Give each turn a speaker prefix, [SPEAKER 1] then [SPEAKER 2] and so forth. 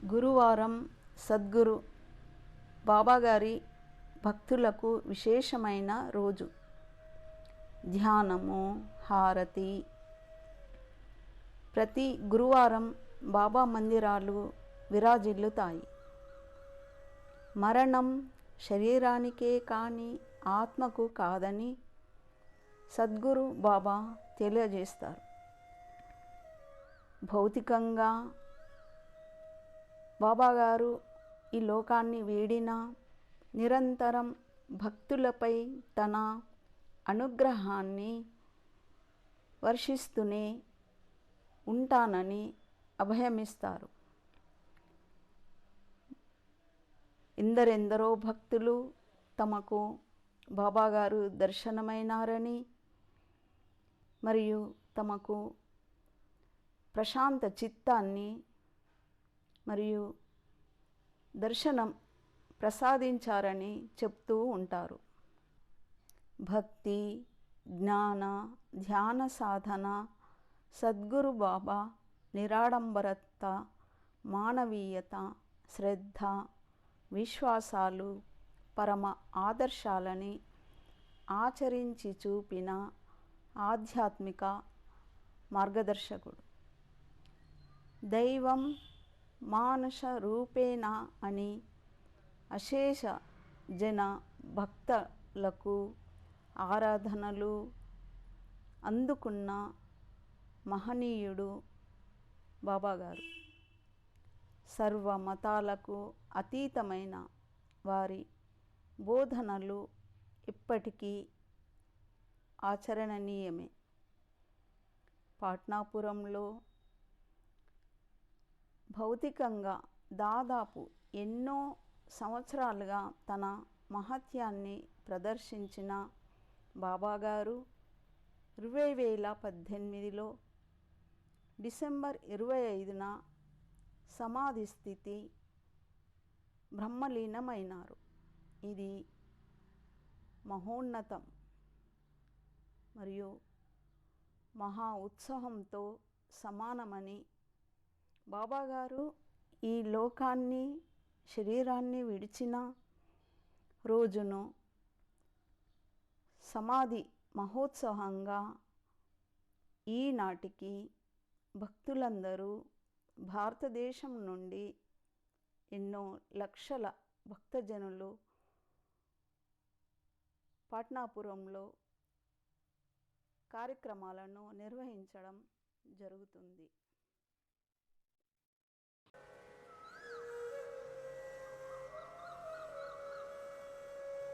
[SPEAKER 1] గురువారం సద్గురు బాబాగారి భక్తులకు విశేషమైన రోజు. ధ్యానము, హారతి. ప్రతి గురువారం బాబా మందిరాలు విరాజిల్లుతాయి. మరణం శరీరానికే కానీ ఆత్మకు కాదని సద్గురు బాబా తెలియజేస్తారు. భౌతికంగా బాబాగారు ఈ లోకాన్ని వీడినా నిరంతరం భక్తులపై తన అనుగ్రహాన్ని వర్షిస్తూనే ఉంటానని అభయమిస్తారు. ఎందరెందరో భక్తులు తమకు బాబాగారు దర్శనమైనారని మరియు తమకు ప్రశాంత చిత్తాన్ని మరియు దర్శనం ప్రసాదించారని చెప్తూ ఉంటారు. భక్తి, జ్ఞాన, ధ్యాన సాధన, సద్గురు బాబా నిరాడంబరత, మానవీయత, శ్రద్ధ, విశ్వాసాలు, పరమ ఆదర్శాలని ఆచరించి చూపిన ఆధ్యాత్మిక మార్గదర్శకుడు. దైవం మానుష రూపేణ అని అశేష జన భక్తులకు ఆరాధనలు అందుకున్న మహనీయుడు బాబాగారు. సర్వ మతాలకు అతీతమైన వారి బోధనలు ఇప్పటికీ ఆచరణీయమే. పాట్నాపురంలో భౌతికంగా దాదాపు ఎన్నో సంవత్సరాలుగా తన మహత్యాన్ని ప్రదర్శించిన బాబాగారు 2018లో డిసెంబర్ 25న సమాధి స్థితి బ్రహ్మలీనమైనారు. ఇది మహోన్నతం మరియు మహా ఉత్సాహంతో సమానమని బాబాగారు ఈ లోకాన్ని శరీరాన్ని విడిచిన రోజును సమాధి మహోత్సవంగా ఈనాటికి భక్తులందరూ భారతదేశం నుండి ఎన్నో లక్షల భక్తజనులు పాట్నాపురంలో కార్యక్రమాలను నిర్వహించడం జరుగుతుంది.